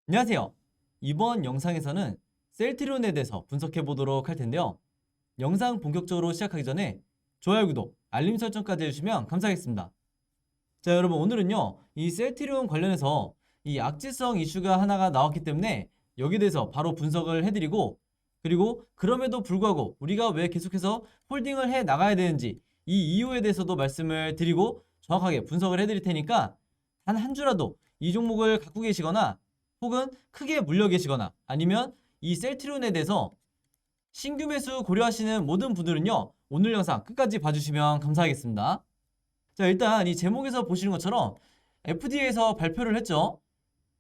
안녕하세요. 이번 영상에서는 셀트리온에 대해서 분석해 보도록 할 텐데요. 영상 본격적으로 시작하기 전에 좋아요, 구독, 알림 설정까지 해주시면 감사하겠습니다. 자, 여러분, 오늘은요, 이 셀트리온 관련해서 이 악재성 이슈가 하나가 나왔기 때문에 여기에 대해서 바로 분석을 해드리고, 그리고 그럼에도 불구하고 우리가 왜 계속해서 홀딩을 해 나가야 되는지 이 이유에 대해서도 말씀을 드리고 정확하게 분석을 해드릴 테니까 단 한 주라도 이 종목을 갖고 계시거나 혹은 크게 물려 계시거나 아니면 이 셀트리온에 대해서 신규 매수 고려하시는 모든 분들은요, 오늘 영상 끝까지 봐주시면 감사하겠습니다. 자, 일단 이 제목에서 보시는 것처럼 FDA에서 발표를 했죠.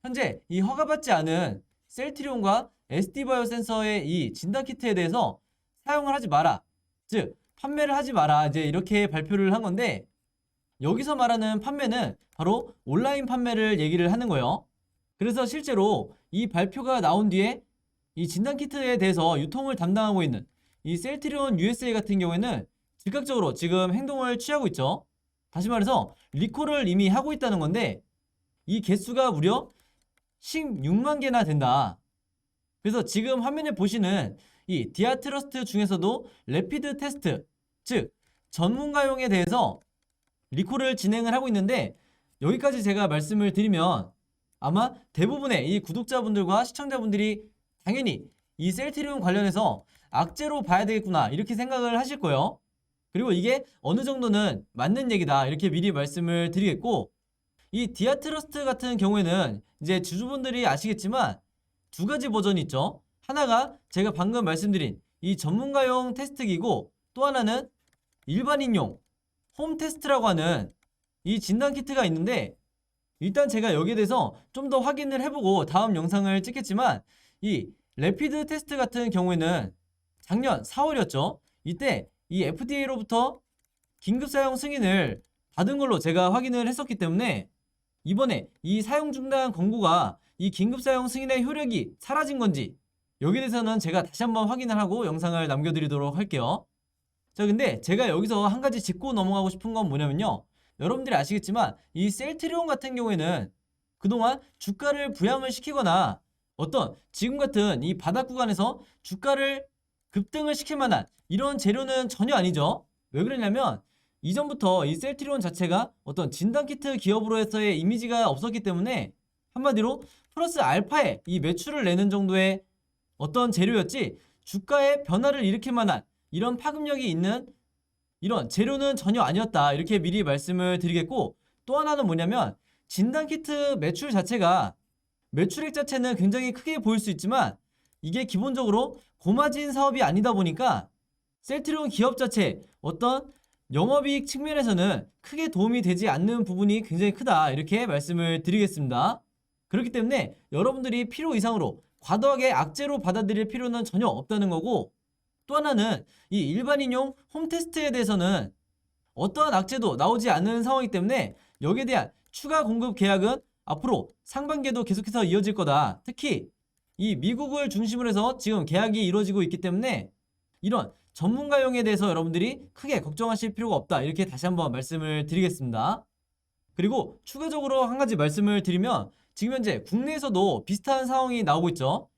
현재 이 허가받지 않은 셀트리온과 SD바이오 센서의 이 진단키트에 대해서 사용을 하지 마라, 즉 판매를 하지 마라, 이제 이렇게 발표를 한 건데, 여기서 말하는 판매는 바로 온라인 판매를 얘기를 하는 거예요. 그래서 실제로 이 발표가 나온 뒤에 이 진단키트에 대해서 유통을 담당하고 있는 이 셀트리온 USA 같은 경우에는 즉각적으로 지금 행동을 취하고 있죠. 다시 말해서 리콜을 이미 하고 있다는 건데, 이 개수가 무려 16만 개나 된다. 그래서 지금 화면에 보시는 이 디아트러스트 중에서도 레피드 테스트, 즉 전문가용에 대해서 리콜을 진행을 하고 있는데, 여기까지 제가 말씀을 드리면 아마 대부분의 이 구독자분들과 시청자분들이 당연히 이 셀트리온 관련해서 악재로 봐야 되겠구나 이렇게 생각을 하실 거예요. 그리고 이게 어느 정도는 맞는 얘기다 이렇게 미리 말씀을 드리겠고, 이 디아트러스트 같은 경우에는 이제 주주분들이 아시겠지만 두 가지 버전이 있죠. 하나가 제가 방금 말씀드린 이 전문가용 테스트기고, 또 하나는 일반인용 홈 테스트라고 하는 이 진단 키트가 있는데, 일단 제가 여기에 대해서 좀 더 확인을 해보고 다음 영상을 찍겠지만, 이 레피드 테스트 같은 경우에는 작년 4월이었죠. 이때 이 FDA로부터 긴급 사용 승인을 받은 걸로 제가 확인을 했었기 때문에, 이번에 이 사용 중단 권고가 이 긴급 사용 승인의 효력이 사라진 건지 여기에 대해서는 제가 다시 한번 확인을 하고 영상을 남겨드리도록 할게요. 자, 근데 제가 여기서 한 가지 짚고 넘어가고 싶은 건 뭐냐면요, 여러분들이 아시겠지만 이 셀트리온 같은 경우에는 그동안 주가를 부양을 시키거나 어떤 지금 같은 이 바닥 구간에서 주가를 급등을 시킬 만한 이런 재료는 전혀 아니죠. 왜 그러냐면 이전부터 이 셀트리온 자체가 어떤 진단키트 기업으로서의 이미지가 없었기 때문에, 한마디로 플러스 알파에 이 매출을 내는 정도의 어떤 재료였지 주가의 변화를 일으킬 만한 이런 파급력이 있는 이런 재료는 전혀 아니었다 이렇게 미리 말씀을 드리겠고, 또 하나는 뭐냐면 진단키트 매출 자체가 매출액 자체는 굉장히 크게 보일 수 있지만 이게 기본적으로 고마진 사업이 아니다 보니까 셀트리온 기업 자체 어떤 영업이익 측면에서는 크게 도움이 되지 않는 부분이 굉장히 크다 이렇게 말씀을 드리겠습니다. 그렇기 때문에 여러분들이 필요 이상으로 과도하게 악재로 받아들일 필요는 전혀 없다는 거고, 또 하나는 이 일반인용 홈테스트에 대해서는 어떠한 악재도 나오지 않는 상황이기 때문에 여기에 대한 추가 공급 계약은 앞으로 상반기에도 계속해서 이어질 거다. 특히 이 미국을 중심으로 해서 지금 계약이 이루어지고 있기 때문에 이런 전문가용에 대해서 여러분들이 크게 걱정하실 필요가 없다 이렇게 다시 한번 말씀을 드리겠습니다. 그리고 추가적으로 한 가지 말씀을 드리면, 지금 현재 국내에서도 비슷한 상황이 나오고 있죠.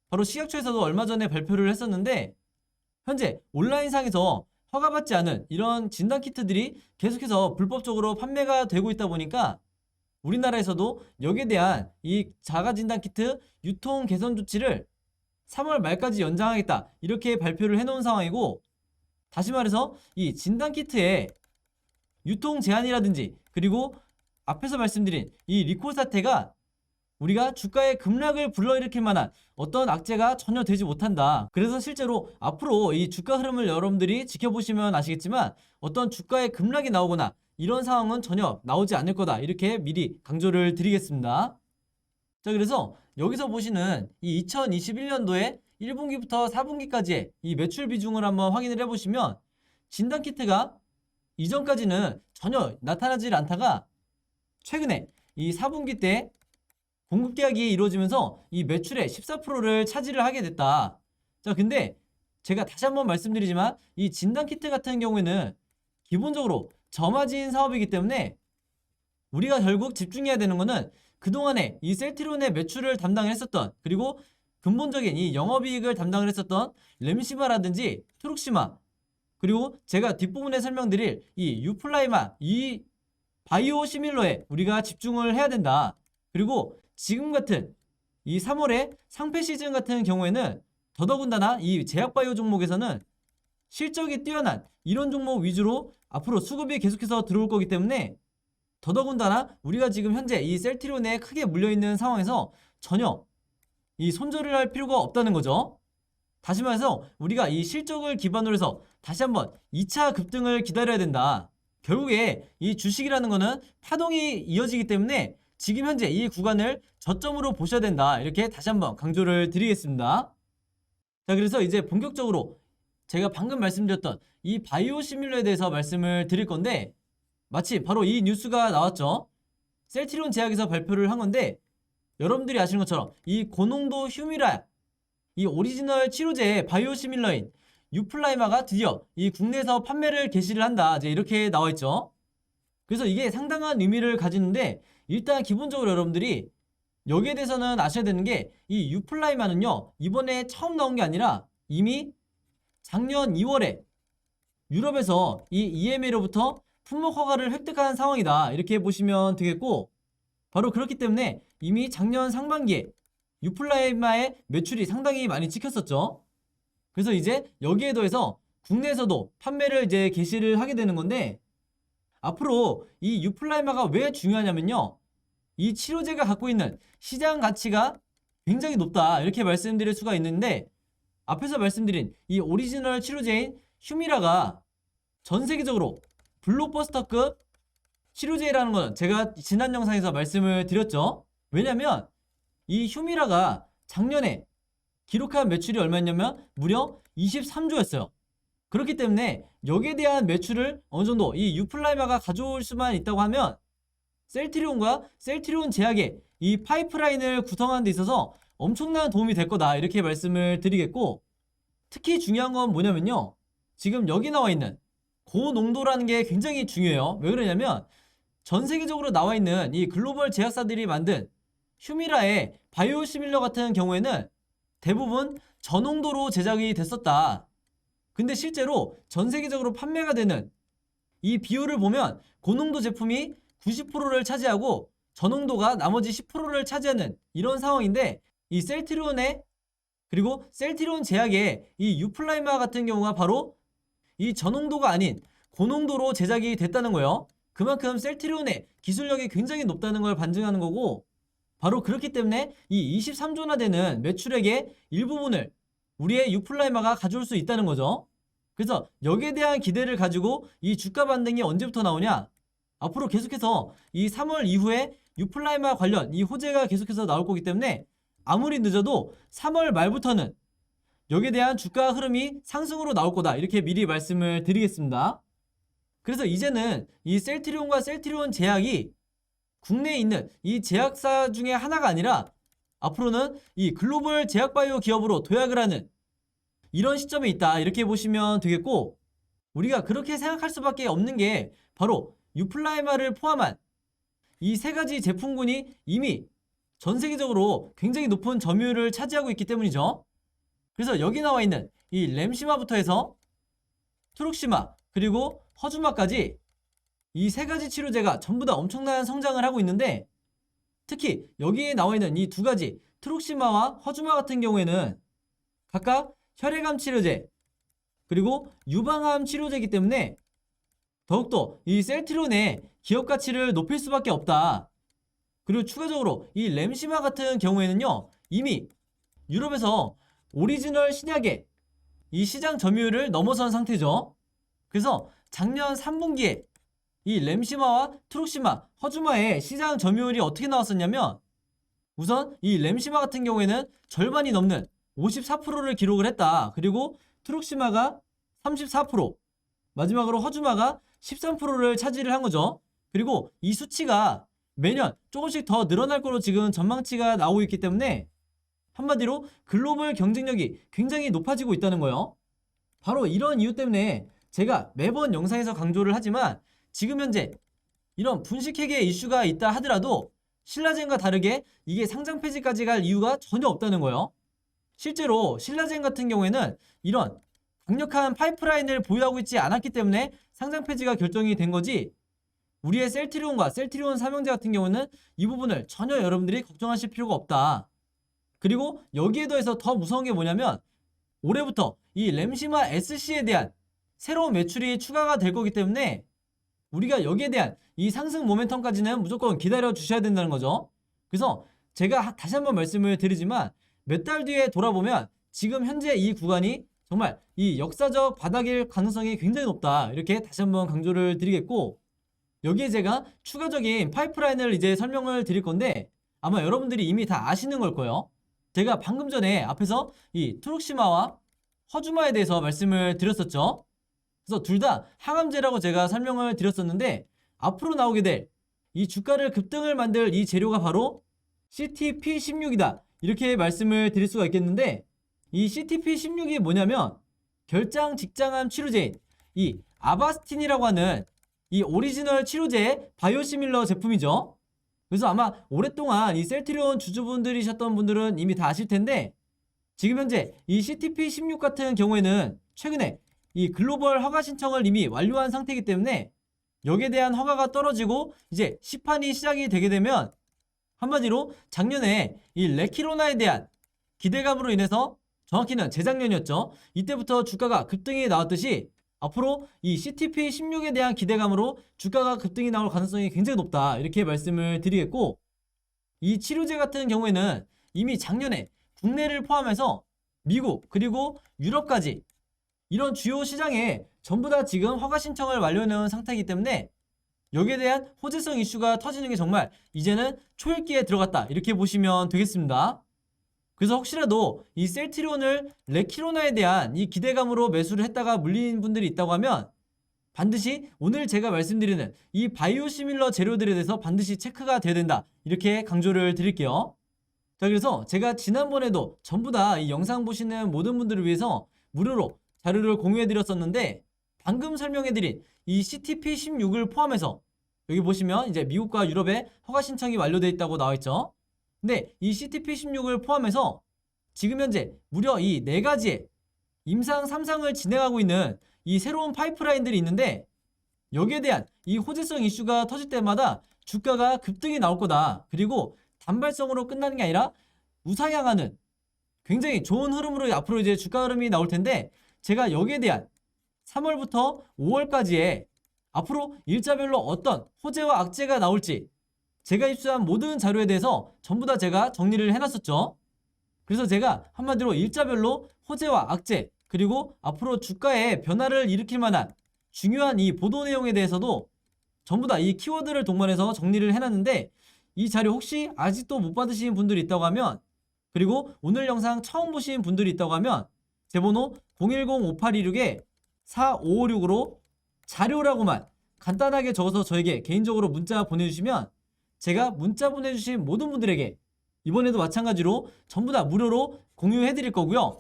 바로 식약처에서도 얼마 전에 발표를 했었는데, 현재 온라인상에서 허가받지 않은 이런 진단키트들이 계속해서 불법적으로 판매가 되고 있다 보니까 우리나라에서도 여기에 대한 이 자가진단키트 유통 개선 조치를 3월 말까지 연장하겠다 이렇게 발표를 해놓은 상황이고, 다시 말해서 이 진단키트의 유통 제한이라든지 그리고 앞에서 말씀드린 이 리콜 사태가 우리가 주가의 급락을 불러일으킬 만한 어떤 악재가 전혀 되지 못한다. 그래서 실제로 앞으로 이 주가 흐름을 여러분들이 지켜보시면 아시겠지만 어떤 주가의 급락이 나오거나 이런 상황은 전혀 나오지 않을 거다 이렇게 미리 강조를 드리겠습니다. 자, 그래서 여기서 보시는 이 2021년도에 1분기부터 4분기까지의 이 매출 비중을 한번 확인을 해보시면, 진단키트가 이전까지는 전혀 나타나질 않다가 최근에 이 4분기 때 공급 계약이 이루어지면서 이 매출의 14%를 차지를 하게 됐다. 자, 근데 제가 다시 한번 말씀드리지만 이 진단키트 같은 경우에는 기본적으로 저마진 사업이기 때문에 우리가 결국 집중해야 되는 거는 그동안에 이 셀트리온의 매출을 담당을 했었던, 그리고 근본적인 이 영업이익을 담당을 했었던 램시마라든지 트룩시마, 그리고 제가 뒷부분에 설명드릴 이 유플라이마, 이 바이오 시밀러에 우리가 집중을 해야 된다. 그리고 지금 같은 이 3월의 상패 시즌 같은 경우에는 더더군다나 이 제약바이오 종목에서는 실적이 뛰어난 이런 종목 위주로 앞으로 수급이 계속해서 들어올 거기 때문에 더더군다나 우리가 지금 현재 이 셀트리온에 크게 물려있는 상황에서 전혀 이 손절을 할 필요가 없다는 거죠. 다시 말해서 우리가 이 실적을 기반으로 해서 다시 한번 2차 급등을 기다려야 된다. 결국에 이 주식이라는 거는 파동이 이어지기 때문에 지금 현재 이 구간을 저점으로 보셔야 된다. 이렇게 다시 한번 강조를 드리겠습니다. 자, 그래서 이제 본격적으로 제가 방금 말씀드렸던 이 바이오 시밀러에 대해서 말씀을 드릴 건데, 마치 바로 이 뉴스가 나왔죠. 셀트리온 제약에서 발표를 한 건데, 여러분들이 아시는 것처럼 이 고농도 휴미라, 이 오리지널 치료제 바이오 시밀러인 유플라이마가 드디어 이 국내에서 판매를 개시를 한다. 이제 이렇게 나와 있죠. 그래서 이게 상당한 의미를 가지는데, 일단 기본적으로 여러분들이 여기에 대해서는 아셔야 되는 게, 이 유플라이마는요 이번에 처음 나온 게 아니라 이미 작년 2월에 유럽에서 이 EMA로부터 품목 허가를 획득한 상황이다. 이렇게 보시면 되겠고, 바로 그렇기 때문에 이미 작년 상반기에 유플라이마의 매출이 상당히 많이 찍혔었죠. 그래서 이제 여기에 더해서 국내에서도 판매를 이제 개시를 하게 되는 건데, 앞으로 이 유플라이마가 왜 중요하냐면요, 이 치료제가 갖고 있는 시장 가치가 굉장히 높다. 이렇게 말씀드릴 수가 있는데, 앞에서 말씀드린 이 오리지널 치료제인 휴미라가 전 세계적으로 블록버스터급 치료제라는 건 제가 지난 영상에서 말씀을 드렸죠. 왜냐면 이 휴미라가 작년에 기록한 매출이 얼마였냐면 무려 23조였어요. 그렇기 때문에 여기에 대한 매출을 어느 정도 이 유플라이마가 가져올 수만 있다고 하면 셀트리온과 셀트리온 제약의 이 파이프라인을 구성하는 데 있어서 엄청난 도움이 될 거다. 이렇게 말씀을 드리겠고, 특히 중요한 건 뭐냐면요, 지금 여기 나와 있는 고농도라는 게 굉장히 중요해요. 왜 그러냐면 전 세계적으로 나와 있는 이 글로벌 제약사들이 만든 휴미라의 바이오 시밀러 같은 경우에는 대부분 저농도로 제작이 됐었다. 근데 실제로 전 세계적으로 판매가 되는 이 비율을 보면 고농도 제품이 90%를 차지하고 저농도가 나머지 10%를 차지하는 이런 상황인데, 이 셀트리온의, 그리고 셀트리온 제약의 이 유플라이마 같은 경우가 바로 이 저농도가 아닌 고농도로 제작이 됐다는 거예요. 그만큼 셀트리온의 기술력이 굉장히 높다는 걸 반증하는 거고, 바로 그렇기 때문에 이 23조나 되는 매출액의 일부분을 우리의 유플라이마가 가져올 수 있다는 거죠. 그래서 여기에 대한 기대를 가지고 이 주가 반등이 언제부터 나오냐, 앞으로 계속해서 이 3월 이후에 유플라이마 관련 이 호재가 계속해서 나올 거기 때문에 아무리 늦어도 3월 말부터는 여기에 대한 주가 흐름이 상승으로 나올 거다. 이렇게 미리 말씀을 드리겠습니다. 그래서 이제는 이 셀트리온과 셀트리온 제약이 국내에 있는 이 제약사 중에 하나가 아니라 앞으로는 이 글로벌 제약바이오 기업으로 도약을 하는 이런 시점에 있다. 이렇게 보시면 되겠고, 우리가 그렇게 생각할 수밖에 없는 게 바로 유플라이마를 포함한 이 세 가지 제품군이 이미 전 세계적으로 굉장히 높은 점유율을 차지하고 있기 때문이죠. 그래서 여기 나와 있는 이 램시마부터 해서 트룩시마, 그리고 허주마까지 이 세 가지 치료제가 전부 다 엄청난 성장을 하고 있는데, 특히 여기에 나와 있는 이 두 가지 트룩시마와 허주마 같은 경우에는 각각 혈액암 치료제, 그리고 유방암 치료제이기 때문에 더욱더 이 셀트리온의 기업 가치를 높일 수밖에 없다. 그리고 추가적으로 이 램시마 같은 경우에는요, 이미 유럽에서 오리지널 신약의 이 시장 점유율을 넘어선 상태죠. 그래서 작년 3분기에 이 램시마와 트룩시마, 허주마의 시장 점유율이 어떻게 나왔었냐면, 우선 이 램시마 같은 경우에는 절반이 넘는 54%를 기록을 했다. 그리고 트룩시마가 34%, 마지막으로 허주마가 13%를 차지를 한 거죠. 그리고 이 수치가 매년 조금씩 더 늘어날 거로 지금 전망치가 나오고 있기 때문에 한마디로 글로벌 경쟁력이 굉장히 높아지고 있다는 거예요. 바로 이런 이유 때문에 제가 매번 영상에서 강조를 하지만, 지금 현재 이런 분식회계 이슈가 있다 하더라도 신라젠과 다르게 이게 상장 폐지까지 갈 이유가 전혀 없다는 거예요. 실제로 신라젠 같은 경우에는 이런 강력한 파이프라인을 보유하고 있지 않았기 때문에 상장 폐지가 결정이 된 거지, 우리의 셀트리온과 셀트리온 삼형제 같은 경우는 이 부분을 전혀 여러분들이 걱정하실 필요가 없다. 그리고 여기에 더해서 더 무서운 게 뭐냐면 올해부터 이 램시마 SC에 대한 새로운 매출이 추가가 될 거기 때문에 우리가 여기에 대한 이 상승 모멘텀까지는 무조건 기다려 주셔야 된다는 거죠. 그래서 제가 다시 한번 말씀을 드리지만 몇 달 뒤에 돌아보면 지금 현재 이 구간이 정말 이 역사적 바닥일 가능성이 굉장히 높다, 이렇게 다시 한번 강조를 드리겠고, 여기에 제가 추가적인 파이프라인을 이제 설명을 드릴 건데 아마 여러분들이 이미 다 아시는 걸 거예요. 제가 방금 전에 앞에서 이 트룩시마와 허주마에 대해서 말씀을 드렸었죠. 그래서 둘 다 항암제라고 제가 설명을 드렸었는데 앞으로 나오게 될 이 주가를 급등을 만들 이 재료가 바로 CTP16이다, 이렇게 말씀을 드릴 수가 있겠는데, 이 CTP16이 뭐냐면 결장 직장암 치료제인 이 아바스틴이라고 하는 이 오리지널 치료제의 바이오시밀러 제품이죠. 그래서 아마 오랫동안 이 셀트리온 주주분들이셨던 분들은 이미 다 아실 텐데, 지금 현재 이 CTP16 같은 경우에는 최근에 이 글로벌 허가 신청을 이미 완료한 상태이기 때문에 여기에 대한 허가가 떨어지고 이제 시판이 시작이 되게 되면 한마디로 작년에 이 레키로나에 대한 기대감으로 인해서, 정확히는 재작년이었죠, 이때부터 주가가 급등이 나왔듯이 앞으로 이 CTP16에 대한 기대감으로 주가가 급등이 나올 가능성이 굉장히 높다, 이렇게 말씀을 드리겠고, 이 치료제 같은 경우에는 이미 작년에 국내를 포함해서 미국 그리고 유럽까지 이런 주요 시장에 전부 다 지금 허가 신청을 완료해놓은 상태이기 때문에 여기에 대한 호재성 이슈가 터지는 게 정말 이제는 초읽기에 들어갔다, 이렇게 보시면 되겠습니다. 그래서 혹시라도 이 셀트리온을 레키로나에 대한 이 기대감으로 매수를 했다가 물린 분들이 있다고 하면 반드시 오늘 제가 말씀드리는 이 바이오시밀러 재료들에 대해서 반드시 체크가 돼야 된다, 이렇게 강조를 드릴게요. 자, 그래서 제가 지난번에도 전부 다 이 영상 보시는 모든 분들을 위해서 무료로 자료를 공유해 드렸었는데, 방금 설명해 드린 이 CTP16을 포함해서 여기 보시면 이제 미국과 유럽에 허가 신청이 완료되어 있다고 나와 있죠. 근데 이 CTP16을 포함해서 지금 현재 무려 이 4가지의 임상 3상을 진행하고 있는 이 새로운 파이프라인들이 있는데, 여기에 대한 이 호재성 이슈가 터질 때마다 주가가 급등이 나올 거다, 그리고 단발성으로 끝나는 게 아니라 우상향하는 굉장히 좋은 흐름으로 앞으로 이제 주가 흐름이 나올 텐데, 제가 여기에 대한 3월부터 5월까지의 앞으로 일자별로 어떤 호재와 악재가 나올지 제가 입수한 모든 자료에 대해서 전부 다 제가 정리를 해놨었죠. 그래서 제가 한마디로 일자별로 호재와 악재, 그리고 앞으로 주가에 변화를 일으킬 만한 중요한 이 보도 내용에 대해서도 전부 다 이 키워드를 동반해서 정리를 해놨는데, 이 자료 혹시 아직도 못 받으신 분들이 있다고 하면, 그리고 오늘 영상 처음 보신 분들이 있다고 하면 제 번호 010-5826-4556으로 자료라고만 간단하게 적어서 저에게 개인적으로 문자 보내주시면 제가 문자 보내주신 모든 분들에게 이번에도 마찬가지로 전부 다 무료로 공유해 드릴 거고요.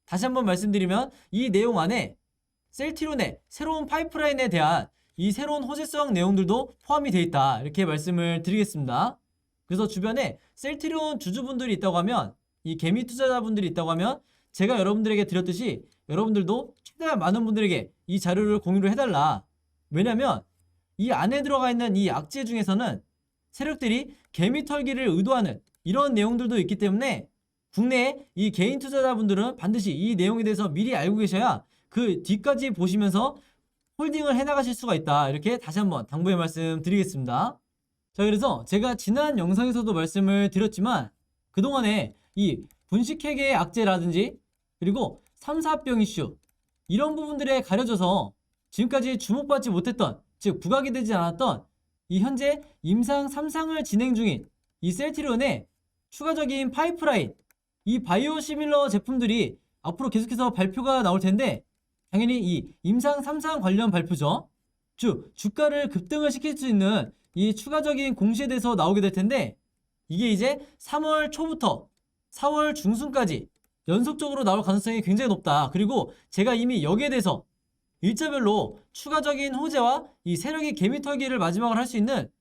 다시 한번 말씀드리면 이 내용 안에 셀트리온의 새로운 파이프라인에 대한 이 새로운 호재성 내용들도 포함이 되어 있다, 이렇게 말씀을 드리겠습니다. 그래서 주변에 셀트리온 주주분들이 있다고 하면, 이 개미 투자자분들이 있다고 하면 제가 여러분들에게 드렸듯이 여러분들도 최대한 많은 분들에게 이 자료를 공유를 해달라. 왜냐면 이 안에 들어가 있는 이 악재 중에서는 세력들이 개미 털기를 의도하는 이런 내용들도 있기 때문에 국내에 이 개인 투자자분들은 반드시 이 내용에 대해서 미리 알고 계셔야 그 뒤까지 보시면서 홀딩을 해나가실 수가 있다, 이렇게 다시 한번 당부의 말씀 드리겠습니다. 자, 그래서 제가 지난 영상에서도 말씀을 드렸지만 그동안에 이 분식회계의 악재라든지 그리고 3, 4병 이슈 이런 부분들에 가려져서 지금까지 주목받지 못했던, 즉 부각이 되지 않았던 이 현재 임상 3상을 진행 중인 이 셀트리온의 추가적인 파이프라인, 이 바이오시밀러 제품들이 앞으로 계속해서 발표가 나올 텐데, 당연히 이 임상 3상 관련 발표죠. 주가를 급등을 시킬 수 있는 이 추가적인 공시에 대해서 나오게 될 텐데, 이게 이제 3월 초부터 4월 중순까지 연속적으로 나올 가능성이 굉장히 높다. 그리고 제가 이미 여기에 대해서 일자별로 추가적인 호재와 이 세력이 개미 털기를 마지막으로 할 수 있는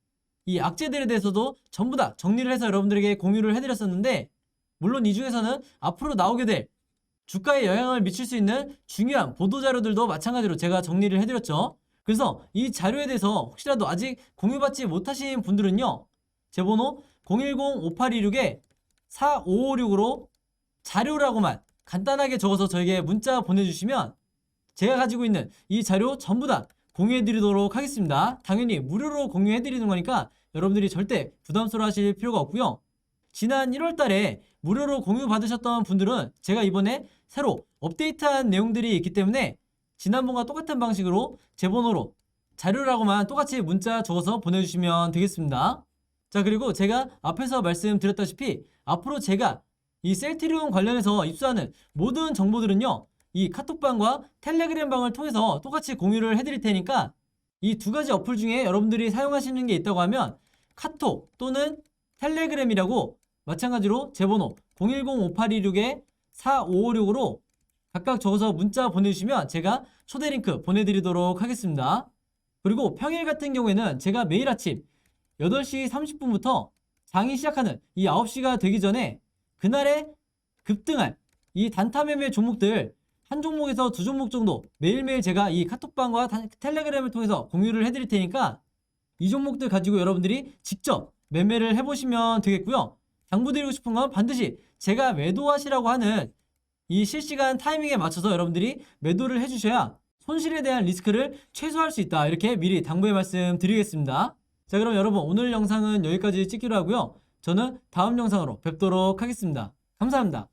이 악재들에 대해서도 전부 다 정리를 해서 여러분들에게 공유를 해드렸었는데, 물론 이 중에서는 앞으로 나오게 될 주가에 영향을 미칠 수 있는 중요한 보도자료들도 마찬가지로 제가 정리를 해드렸죠. 그래서 이 자료에 대해서 혹시라도 아직 공유받지 못하신 분들은요, 제 번호 010-5826-4556으로 자료라고만 간단하게 적어서 저에게 문자 보내주시면 제가 가지고 있는 이 자료 전부 다 공유해드리도록 하겠습니다. 당연히 무료로 공유해드리는 거니까 여러분들이 절대 부담스러워 하실 필요가 없고요. 지난 1월 달에 무료로 공유 받으셨던 분들은 제가 이번에 새로 업데이트한 내용들이 있기 때문에 지난번과 똑같은 방식으로 제 번호로 자료라고만 똑같이 문자 적어서 보내주시면 되겠습니다. 자, 그리고 제가 앞에서 말씀드렸다시피 앞으로 제가 이 셀트리온 관련해서 입수하는 모든 정보들은요, 이 카톡방과 텔레그램 방을 통해서 똑같이 공유를 해드릴 테니까 이 두 가지 어플 중에 여러분들이 사용하시는 게 있다고 하면 카톡 또는 텔레그램이라고 마찬가지로 제 번호 010-5826-4556으로 각각 적어서 문자 보내주시면 제가 초대 링크 보내드리도록 하겠습니다. 그리고 평일 같은 경우에는 제가 매일 아침 8시 30분부터 장이 시작하는 이 9시가 되기 전에 그날에 급등할 이 단타 매매 종목들 한 종목에서 두 종목 정도 매일매일 제가 이 카톡방과 텔레그램을 통해서 공유를 해드릴 테니까 이 종목들 가지고 여러분들이 직접 매매를 해보시면 되겠고요. 당부드리고 싶은 건 반드시 제가 매도하시라고 하는 이 실시간 타이밍에 맞춰서 여러분들이 매도를 해주셔야 손실에 대한 리스크를 최소화할 수 있다, 이렇게 미리 당부의 말씀 드리겠습니다. 자, 그럼 여러분 오늘 영상은 여기까지 찍기로 하고요. 저는 다음 영상으로 뵙도록 하겠습니다. 감사합니다.